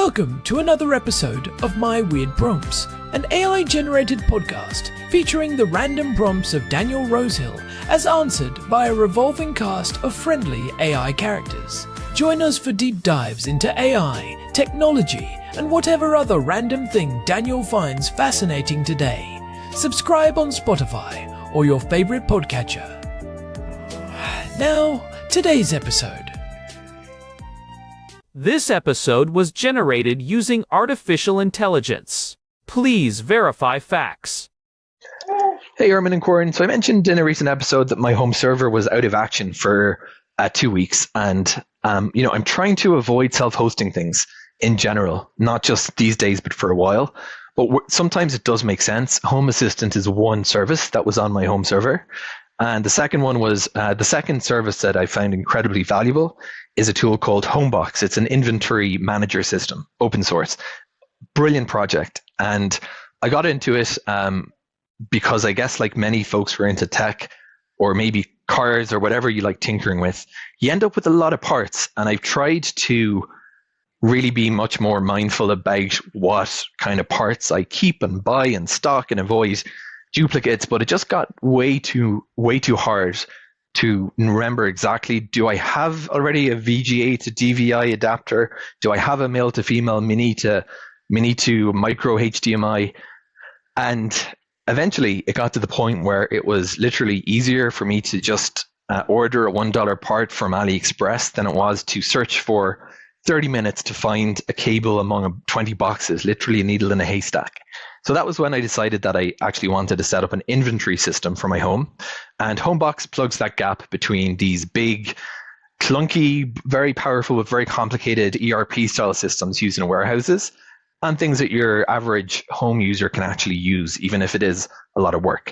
Welcome to another episode of My Weird Prompts, an AI-generated podcast featuring the random prompts of Daniel Rosehill as answered by a revolving cast of friendly AI characters. Join us for deep dives into AI, technology, and whatever other random thing Daniel finds fascinating today. Subscribe on Spotify or your favorite podcatcher. Now, today's episode. This episode was generated using artificial intelligence. Please verify facts. Hey, Herman and Corn. So I mentioned in a recent episode that my home server was out of action for 2 weeks. And, I'm trying to avoid self-hosting things in general, not just these days, but for a while. But sometimes it does make sense. Home Assistant is one service that was on my home server. And the second one was the second service that I found incredibly valuable is a tool called Homebox. It's an inventory manager system, open source. Brilliant project. And I got into it because I guess like many folks who are into tech or maybe cars or whatever you like tinkering with, you end up with a lot of parts. And I've tried to really be much more mindful about what kind of parts I keep and buy and stock and avoid duplicates, but it just got way too hard to remember exactly, do I have already a VGA to DVI adapter? Do I have a male to female mini to micro HDMI? And eventually it got to the point where it was literally easier for me to just order a $1 part from AliExpress than it was to search for 30 minutes to find a cable among 20 boxes, literally a needle in a haystack. So that was when I decided that I actually wanted to set up an inventory system for my home. And Homebox plugs that gap between these big, clunky, very powerful, but very complicated ERP-style systems used in warehouses and things that your average home user can actually use, even if it is a lot of work.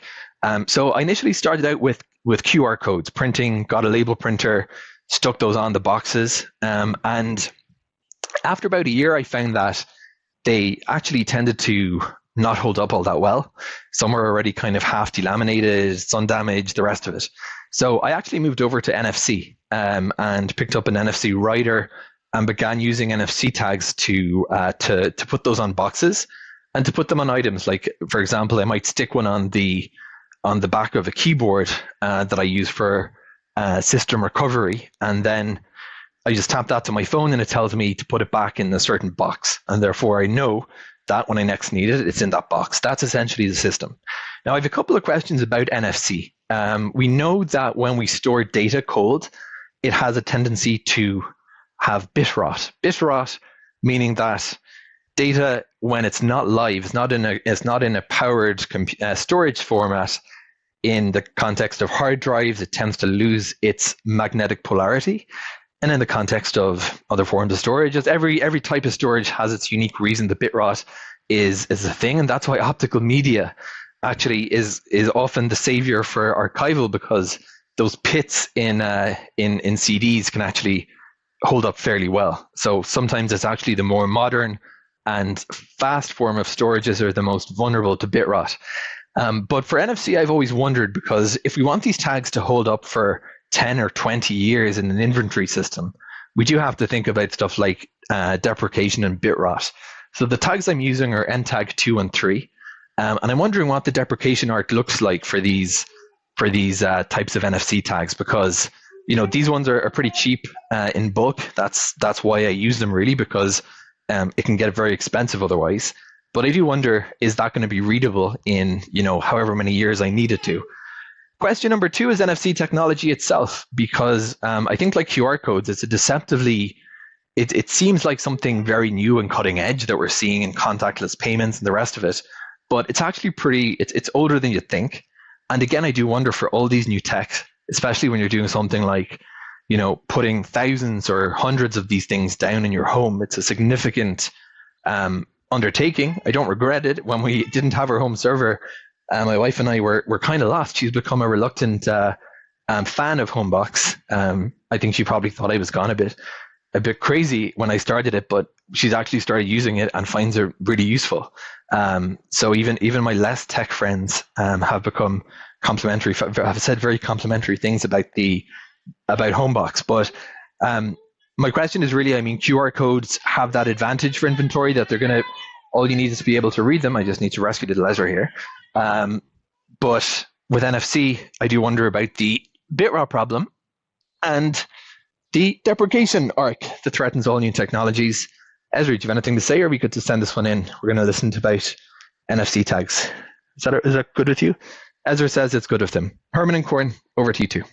So I initially started out with QR codes, printing, got a label printer, stuck those on the boxes. And after about a year, I found that they actually tended to not hold up all that well. Some were already kind of half delaminated, sun damaged, the rest of it. So I actually moved over to NFC and picked up an NFC writer and began using NFC tags to put those on boxes and to put them on items. Like, for example, I might stick one on the back of a keyboard that I use for system recovery, and then I just tap that to my phone and it tells me to put it back in a certain box, and therefore I know that when I next need it, it's in that box. That's essentially the system. Now, I have a couple of questions about NFC. We know that when we store data cold, it has a tendency to have bit rot. Bit rot meaning that data, when it's not live, it's not in a powered storage format. In the context of hard drives, it tends to lose its magnetic polarity. And in the context of other forms of storage, every type of storage has its unique reason. The bit rot is a thing, and that's why optical media actually is often the savior for archival, because those pits in CDs can actually hold up fairly well. So sometimes it's actually the more modern and fast form of storages are the most vulnerable to bit rot. But for NFC, I've always wondered, because if we want these tags to hold up for 10 or 20 years in an inventory system, we do have to think about stuff like deprecation and bit rot. So the tags I'm using are NTAG 2 and 3. And I'm wondering what the deprecation art looks like for these types of NFC tags, because these ones are pretty cheap in bulk. That's why I use them, really, because it can get very expensive otherwise. But I do wonder, is that going to be readable in however many years I need it to? Question number 2 is NFC technology itself, because I think like QR codes, it's a deceptively, it seems like something very new and cutting edge that we're seeing in contactless payments and the rest of it, but it's actually it's older than you think. And again, I do wonder, for all these new tech, especially when you're doing something like, putting thousands or hundreds of these things down in your home, it's a significant undertaking. I don't regret it. When we didn't have our home server, my wife and I were kind of lost. She's become a reluctant fan of Homebox. I think she probably thought I was gone a bit crazy when I started it, but she's actually started using it and finds it really useful. So even my less tech friends have become complimentary. Have said very complimentary things about Homebox. But My question is really, I mean, QR codes have that advantage for inventory that they're going to, all you need is to be able to read them. I just need to rescue the leisure here. But with NFC, I do wonder about the bitrot problem and the deprecation arc that threatens all new technologies. Ezra, do you have anything to say, or we could just send this one in? We're going to listen to about NFC tags. Is that good with you? Ezra says it's good with them. Herman and Corn, over to you two.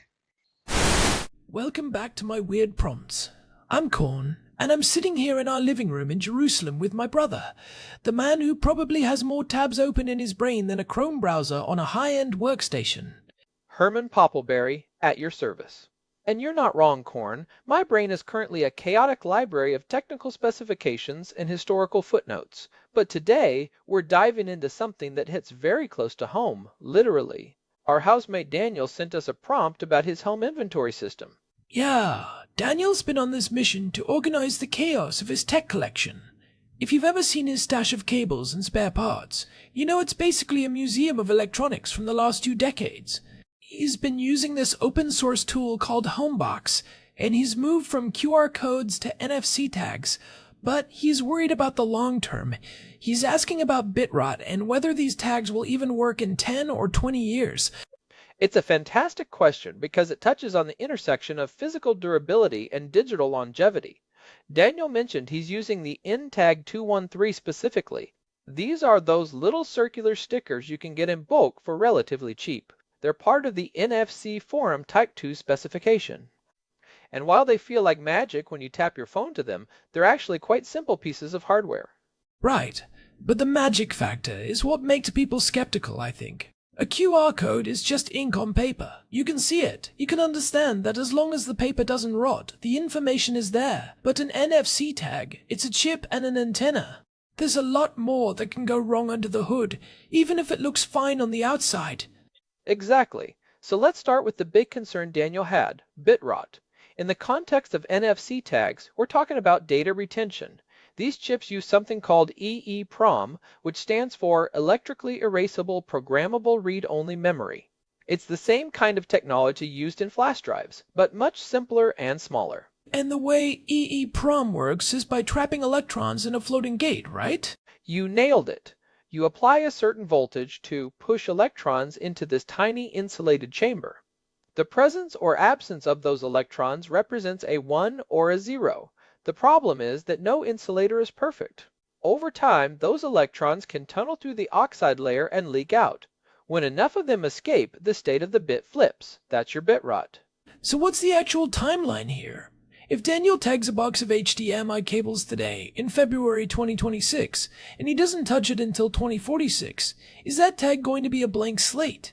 Welcome back to my weird prompts. I'm Corn, and I'm sitting here in our living room in Jerusalem with my brother, the man who probably has more tabs open in his brain than a Chrome browser on a high-end workstation. Herman Poppleberry, at your service. And you're not wrong, Corn. My brain is currently a chaotic library of technical specifications and historical footnotes. But today, we're diving into something that hits very close to home, literally. Our housemate Daniel sent us a prompt about his home inventory system. Yeah, Daniel's been on this mission to organize the chaos of his tech collection. If you've ever seen his stash of cables and spare parts, you know it's basically a museum of electronics from the last 2 decades. He's been using this open source tool called Homebox, and he's moved from QR codes to NFC tags, but he's worried about the long term. He's asking about bitrot and whether these tags will even work in 10 or 20 years. It's a fantastic question because it touches on the intersection of physical durability and digital longevity. Daniel mentioned he's using the NTAG 213 specifically. These are those little circular stickers you can get in bulk for relatively cheap. They're part of the NFC Forum Type 2 specification. And while they feel like magic when you tap your phone to them, they're actually quite simple pieces of hardware. Right, but the magic factor is what makes people skeptical, I think. A QR code is just ink on paper. You can see it. You can understand that as long as the paper doesn't rot, the information is there. But an NFC tag, it's a chip and an antenna. There's a lot more that can go wrong under the hood, even if it looks fine on the outside. Exactly. So let's start with the big concern Daniel had, bitrot. In the context of NFC tags, we're talking about data retention. These chips use something called EEPROM, which stands for Electrically Erasable Programmable Read-Only Memory. It's the same kind of technology used in flash drives, but much simpler and smaller. And the way EEPROM works is by trapping electrons in a floating gate, right? You nailed it. You apply a certain voltage to push electrons into this tiny insulated chamber. The presence or absence of those electrons represents a 1 or a 0. The problem is that no insulator is perfect. Over time, those electrons can tunnel through the oxide layer and leak out. When enough of them escape, the state of the bit flips. That's your bitrot. So what's the actual timeline here? If Daniel tags a box of HDMI cables today, in February 2026, and he doesn't touch it until 2046, is that tag going to be a blank slate?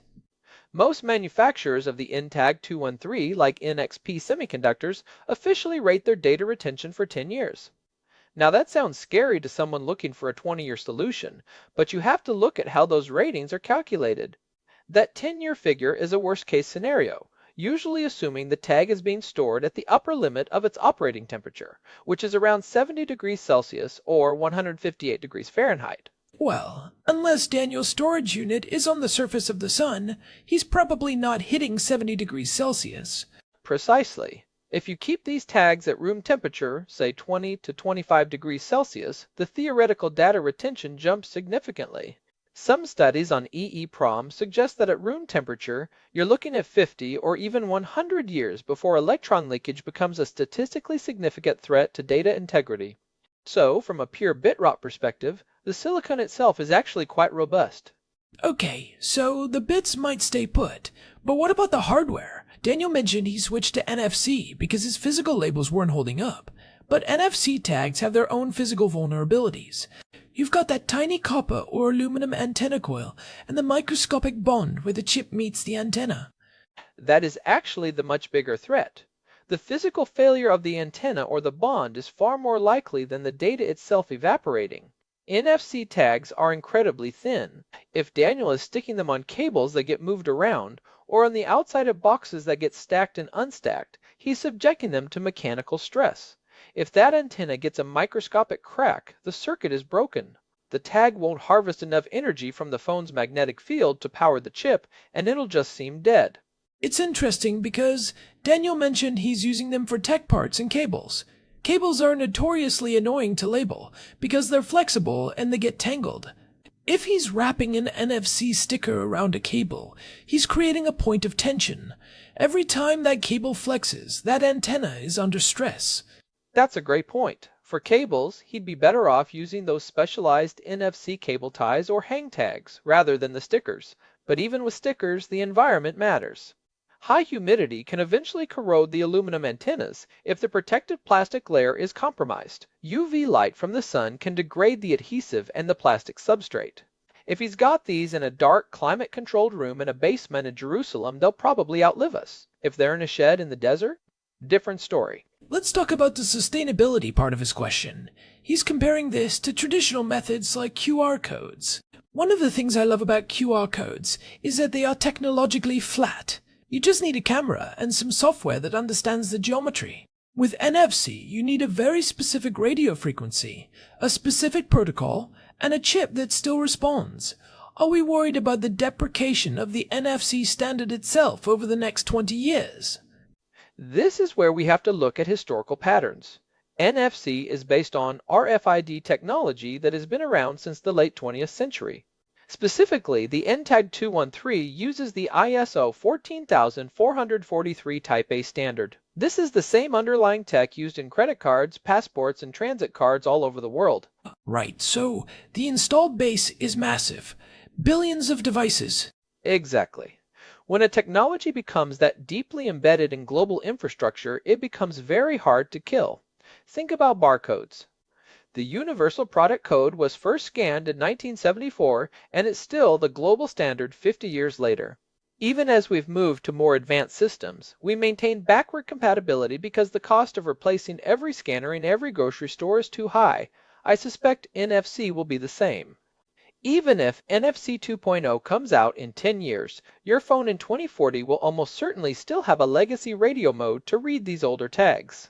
Most manufacturers of the NTAG 213, like NXP Semiconductors, officially rate their data retention for 10 years. Now that sounds scary to someone looking for a 20-year solution, but you have to look at how those ratings are calculated. That 10-year figure is a worst-case scenario, usually assuming the tag is being stored at the upper limit of its operating temperature, which is around 70 degrees Celsius or 158 degrees Fahrenheit. Well, unless Daniel's storage unit is on the surface of the sun, he's probably not hitting 70 degrees Celsius. Precisely. If you keep these tags at room temperature, say 20 to 25 degrees Celsius, the theoretical data retention jumps significantly. Some studies on EEPROM suggest that at room temperature, you're looking at 50 or even 100 years before electron leakage becomes a statistically significant threat to data integrity. So, from a pure bitrot perspective, the silicon itself is actually quite robust. Okay, so the bits might stay put, but what about the hardware? Daniel mentioned he switched to NFC because his physical labels weren't holding up, but NFC tags have their own physical vulnerabilities. You've got that tiny copper or aluminum antenna coil and the microscopic bond where the chip meets the antenna. That is actually the much bigger threat. The physical failure of the antenna or the bond is far more likely than the data itself evaporating. NFC tags are incredibly thin. If Daniel is sticking them on cables that get moved around, or on the outside of boxes that get stacked and unstacked, he's subjecting them to mechanical stress. If that antenna gets a microscopic crack, the circuit is broken. The tag won't harvest enough energy from the phone's magnetic field to power the chip, and it'll just seem dead. It's interesting because Daniel mentioned he's using them for tech parts and cables. Cables are notoriously annoying to label because they're flexible and they get tangled. If he's wrapping an NFC sticker around a cable, he's creating a point of tension. Every time that cable flexes, that antenna is under stress. That's a great point. For cables, he'd be better off using those specialized NFC cable ties or hang tags rather than the stickers. But even with stickers, the environment matters. High humidity can eventually corrode the aluminum antennas if the protective plastic layer is compromised. UV light from the sun can degrade the adhesive and the plastic substrate. If he's got these in a dark, climate-controlled room in a basement in Jerusalem, they'll probably outlive us. If they're in a shed in the desert, different story. Let's talk about the sustainability part of his question. He's comparing this to traditional methods like QR codes. One of the things I love about QR codes is that they are technologically flat. You just need a camera and some software that understands the geometry. With NFC, you need a very specific radio frequency, a specific protocol, and a chip that still responds. Are we worried about the deprecation of the NFC standard itself over the next 20 years? This is where we have to look at historical patterns. NFC is based on RFID technology that has been around since the late 20th century. Specifically, the NTAG 213 uses the ISO 14443 Type A standard. This is the same underlying tech used in credit cards, passports, and transit cards all over the world. Right, so the installed base is massive. Billions of devices. Exactly. When a technology becomes that deeply embedded in global infrastructure, it becomes very hard to kill. Think about barcodes. The Universal Product Code was first scanned in 1974, and it's still the global standard 50 years later. Even as we've moved to more advanced systems, we maintain backward compatibility because the cost of replacing every scanner in every grocery store is too high. I suspect NFC will be the same. Even if NFC 2.0 comes out in 10 years, your phone in 2040 will almost certainly still have a legacy radio mode to read these older tags.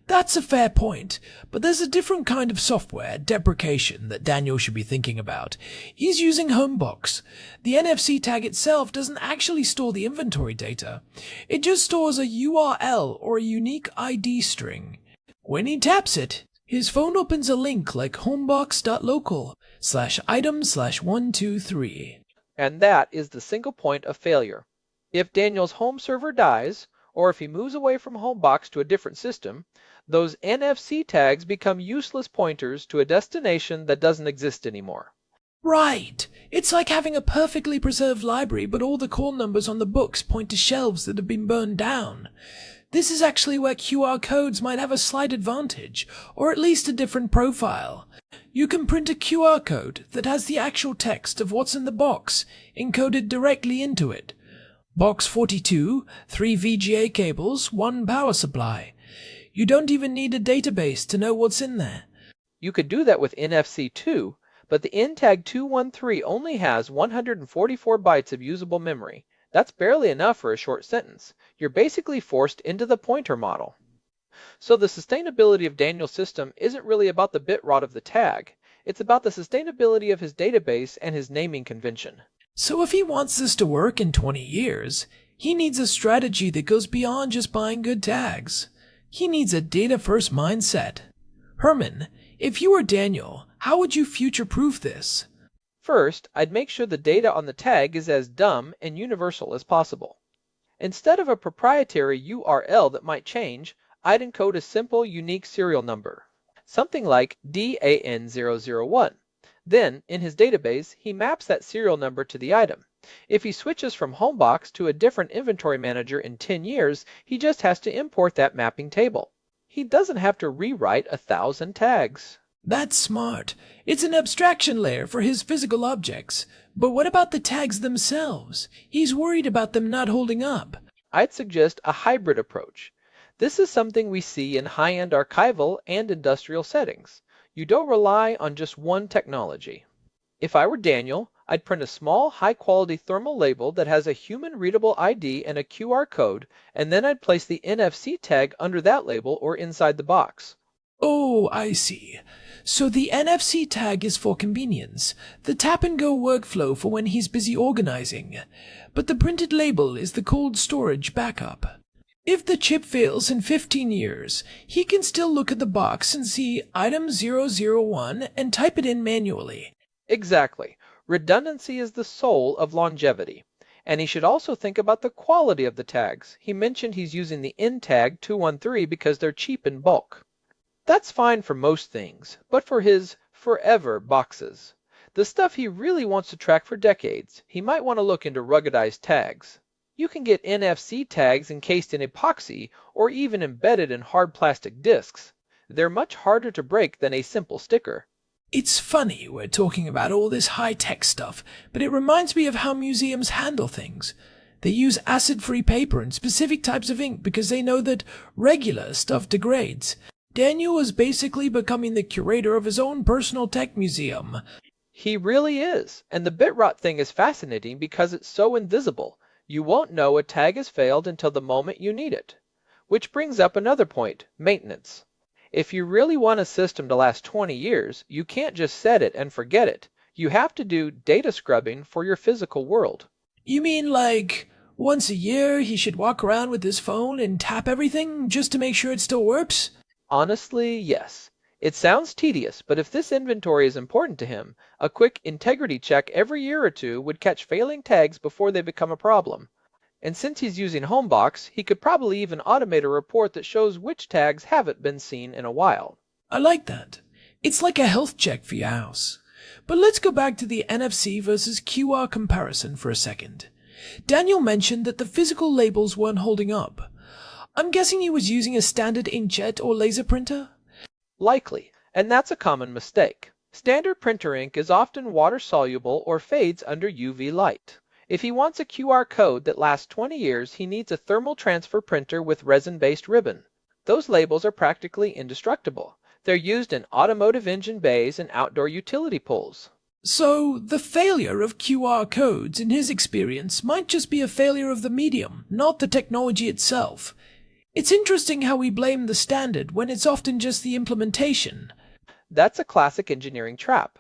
That's a fair point, but there's a different kind of software, deprecation, that Daniel should be thinking about. He's using Homebox. The NFC tag itself doesn't actually store the inventory data. It just stores a URL or a unique ID string. When he taps it, his phone opens a link like homebox.local/item/123. And that is the single point of failure. If Daniel's home server dies, or if he moves away from Homebox to a different system, those NFC tags become useless pointers to a destination that doesn't exist anymore. Right. It's like having a perfectly preserved library, but all the call numbers on the books point to shelves that have been burned down. This is actually where QR codes might have a slight advantage, or at least a different profile. You can print a QR code that has the actual text of what's in the box encoded directly into it. Box 42, 3 VGA cables, 1 power supply. You don't even need a database to know what's in there. You could do that with NFC too, but the NTAG 213 only has 144 bytes of usable memory. That's barely enough for a short sentence. You're basically forced into the pointer model. So the sustainability of Daniel's system isn't really about the bit rot of the tag. It's about the sustainability of his database and his naming convention. So if he wants this to work in 20 years, he needs a strategy that goes beyond just buying good tags. He needs a data-first mindset. Herman, if you were Daniel, how would you future-proof this? First, I'd make sure the data on the tag is as dumb and universal as possible. Instead of a proprietary URL that might change, I'd encode a simple, unique serial number, something like DAN001. Then, in his database, he maps that serial number to the item. If he switches from Homebox to a different inventory manager in 10 years, he just has to import that mapping table. He doesn't have to rewrite 1,000 tags. That's smart. It's an abstraction layer for his physical objects. But what about the tags themselves? He's worried about them not holding up. I'd suggest a hybrid approach. This is something we see in high-end archival and industrial settings. You don't rely on just one technology. If I were Daniel, I'd print a small, high-quality thermal label that has a human-readable ID and a QR code, and then I'd place the NFC tag under that label or inside the box. Oh, I see. So the NFC tag is for convenience, the tap-and-go workflow for when he's busy organizing. But the printed label is the cold storage backup. If the chip fails in 15 years, he can still look at the box and see item 001 and type it in manually. Exactly. Redundancy is the soul of longevity. And he should also think about the quality of the tags. He mentioned he's using the N tag 213 because they're cheap in bulk. That's fine for most things, but for his forever boxes, the stuff he really wants to track for decades, he might want to look into ruggedized tags. You can get NFC tags encased in epoxy or even embedded in hard plastic discs. They're much harder to break than a simple sticker. It's funny we're talking about all this high-tech stuff, but it reminds me of how museums handle things. They use acid-free paper and specific types of ink because they know that regular stuff degrades. Daniel is basically becoming the curator of his own personal tech museum. He really is, and the bit rot thing is fascinating because it's so invisible. You won't know a tag has failed until the moment you need it. Which brings up another point, maintenance. If you really want a system to last 20 years, you can't just set it and forget it. You have to do data scrubbing for your physical world. You mean like, once a year he should walk around with his phone and tap everything just to make sure it still works? Honestly, yes. It sounds tedious, but if this inventory is important to him, a quick integrity check every year or two would catch failing tags before they become a problem. And since he's using Homebox, he could probably even automate a report that shows which tags haven't been seen in a while. I like that. It's like a health check for your house. But let's go back to the NFC versus QR comparison for a second. Daniel mentioned that the physical labels weren't holding up. I'm guessing he was using a standard inkjet or laser printer? Likely, and that's a common mistake. Standard printer ink is often water-soluble or fades under UV light. If he wants a QR code that lasts 20 years, he needs a thermal transfer printer with resin-based ribbon. Those labels are practically indestructible. They're used in automotive engine bays and outdoor utility poles. So, the failure of QR codes, in his experience, might just be a failure of the medium, not the technology itself. It's interesting how we blame the standard when it's often just the implementation. That's a classic engineering trap.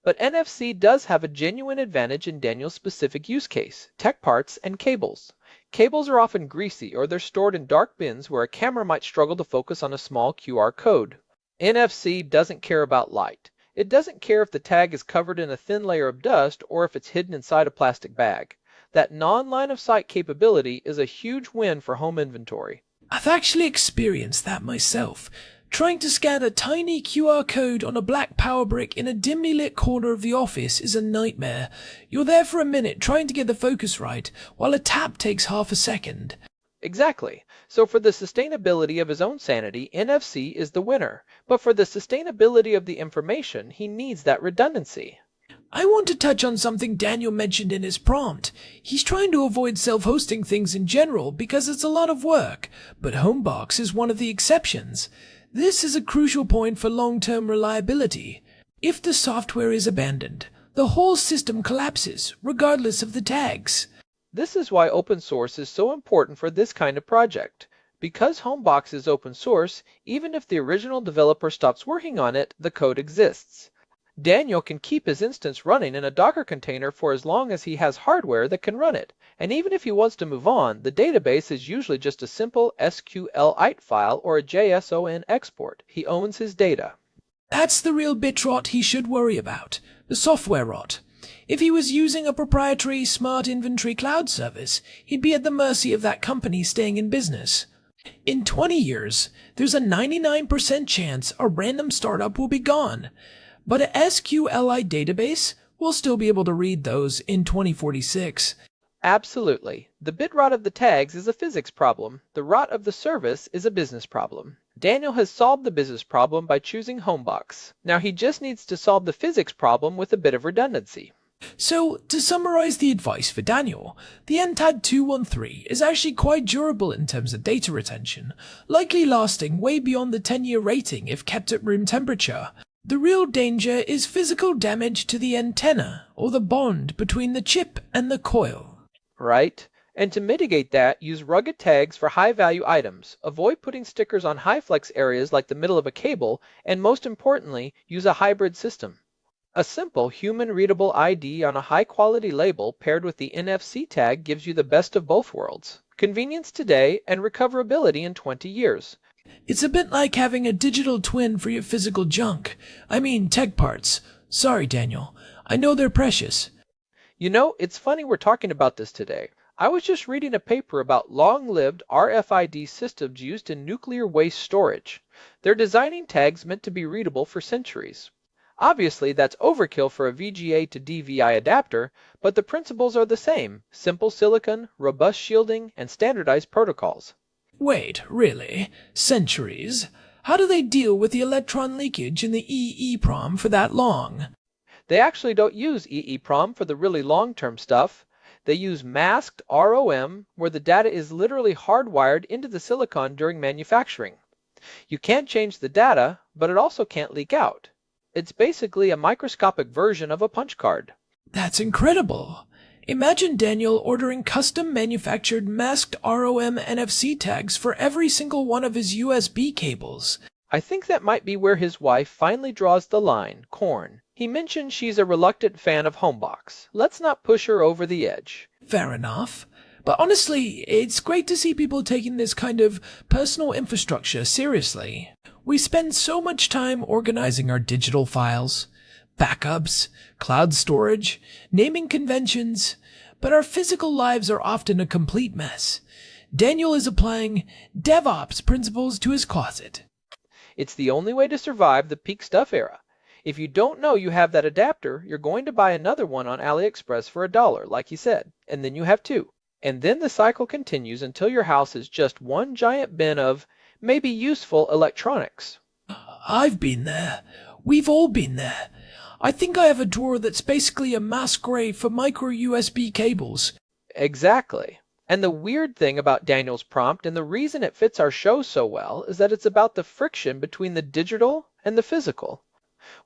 But NFC does have a genuine advantage in Daniel's specific use case, tech parts and cables. Cables are often greasy or they're stored in dark bins where a camera might struggle to focus on a small QR code. NFC doesn't care about light. It doesn't care if the tag is covered in a thin layer of dust or if it's hidden inside a plastic bag. That non-line of sight capability is a huge win for home inventory. I've actually experienced that myself. Trying to scan a tiny QR code on a black power brick in a dimly lit corner of the office is a nightmare. You're there for a minute trying to get the focus right, while a tap takes half a second. Exactly. So for the sustainability of his own sanity, NFC is the winner. But for the sustainability of the information, he needs that redundancy. I want to touch on something Daniel mentioned in his prompt. He's trying to avoid self-hosting things in general because it's a lot of work, but Homebox is one of the exceptions. This is a crucial point for long-term reliability. If the software is abandoned, the whole system collapses, regardless of the tags. This is why open source is so important for this kind of project. Because Homebox is open source, even if the original developer stops working on it, the code exists. Daniel can keep his instance running in a Docker container for as long as he has hardware that can run it. And even if he wants to move on, the database is usually just a simple SQLite file or a JSON export. He owns his data. That's the real bit rot he should worry about, the software rot. If he was using a proprietary smart inventory cloud service, he'd be at the mercy of that company staying in business. In 20 years, there's a 99% chance a random startup will be gone. But a SQLite database will still be able to read those in 2046. Absolutely. The bit rot of the tags is a physics problem. The rot of the service is a business problem. Daniel has solved the business problem by choosing Homebox. Now he just needs to solve the physics problem with a bit of redundancy. So, to summarize the advice for Daniel, the NTAD 213 is actually quite durable in terms of data retention, likely lasting way beyond the 10-year rating if kept at room temperature. The real danger is physical damage to the antenna, or the bond between the chip and the coil. Right? And to mitigate that, use rugged tags for high-value items. Avoid putting stickers on high-flex areas like the middle of a cable, and most importantly, use a hybrid system. A simple human-readable ID on a high-quality label paired with the NFC tag gives you the best of both worlds. Convenience today and recoverability in 20 years. It's a bit like having a digital twin for your physical junk. I mean, tech parts. Sorry, Daniel. I know they're precious. You know, it's funny we're talking about this today. I was just reading a paper about long-lived RFID systems used in nuclear waste storage. They're designing tags meant to be readable for centuries. Obviously, that's overkill for a VGA to DVI adapter, but the principles are the same: simple silicon, robust shielding, and standardized protocols. Wait, really? Centuries? How do they deal with the electron leakage in the EEPROM for that long? They actually don't use EEPROM for the really long-term stuff. They use masked ROM, where the data is literally hardwired into the silicon during manufacturing. You can't change the data, but it also can't leak out. It's basically a microscopic version of a punch card. That's incredible. Imagine Daniel ordering custom manufactured masked ROM NFC tags for every single one of his USB cables. I think that might be where his wife finally draws the line, Corn. He mentioned she's a reluctant fan of Homebox. Let's not push her over the edge. Fair enough. But honestly, it's great to see people taking this kind of personal infrastructure seriously. We spend so much time organizing our digital files, backups, cloud storage, naming conventions, but our physical lives are often a complete mess. Daniel is applying DevOps principles to his closet. It's the only way to survive the peak stuff era. If you don't know you have that adapter, you're going to buy another one on AliExpress for $1, like he said, and then you have two. And then the cycle continues until your house is just one giant bin of maybe useful electronics. I've been there. We've all been there. I think I have a drawer that's basically a mass grave for micro USB cables. Exactly. And the weird thing about Daniel's prompt, and the reason it fits our show so well, is that it's about the friction between the digital and the physical.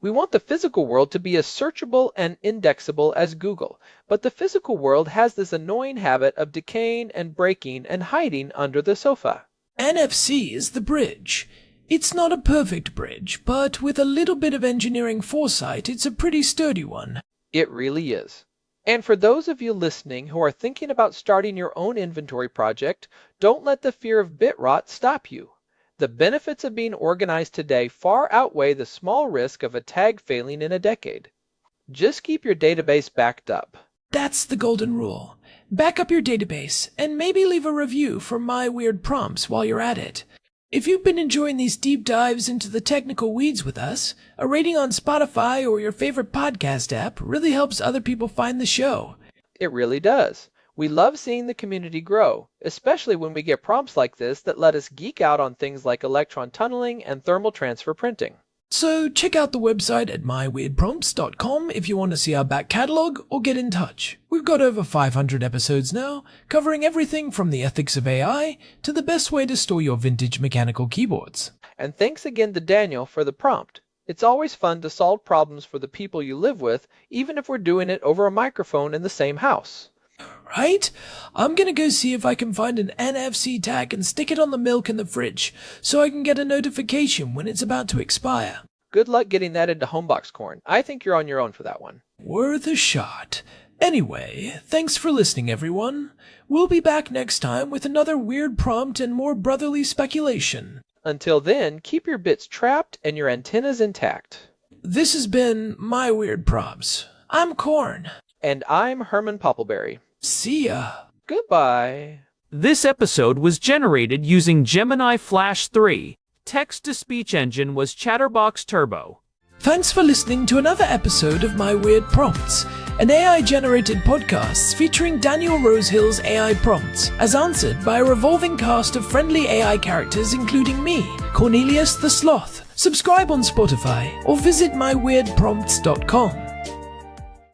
We want the physical world to be as searchable and indexable as Google, but the physical world has this annoying habit of decaying and breaking and hiding under the sofa. NFC is the bridge. It's not a perfect bridge, but with a little bit of engineering foresight, it's a pretty sturdy one. It really is. And for those of you listening who are thinking about starting your own inventory project, don't let the fear of bit rot stop you. The benefits of being organized today far outweigh the small risk of a tag failing in a decade. Just keep your database backed up. That's the golden rule. Back up your database, and maybe leave a review for My Weird Prompts while you're at it. If you've been enjoying these deep dives into the technical weeds with us, a rating on Spotify or your favorite podcast app really helps other people find the show. It really does. We love seeing the community grow, especially when we get prompts like this that let us geek out on things like electron tunneling and thermal transfer printing. So check out the website at myweirdprompts.com if you want to see our back catalogue or get in touch. We've got over 500 episodes now, covering everything from the ethics of AI to the best way to store your vintage mechanical keyboards. And thanks again to Daniel for the prompt. It's always fun to solve problems for the people you live with, even if we're doing it over a microphone in the same house. Right? I'm gonna go see if I can find an NFC tag and stick it on the milk in the fridge, so I can get a notification when it's about to expire. Good luck getting that into Homebox, Corn. I think you're on your own for that one. Worth a shot. Anyway, thanks for listening, everyone. We'll be back next time with another weird prompt and more brotherly speculation. Until then, keep your bits trapped and your antennas intact. This has been My Weird Prompts. I'm Corn. And I'm Herman Poppleberry. See ya. Goodbye. This episode was generated using Gemini Flash 3. Text-to-speech engine was Chatterbox Turbo. Thanks for listening to another episode of My Weird Prompts, an AI-generated podcast featuring Daniel Rosehill's AI prompts, as answered by a revolving cast of friendly AI characters including me, Cornelius the Sloth. Subscribe on Spotify or visit myweirdprompts.com.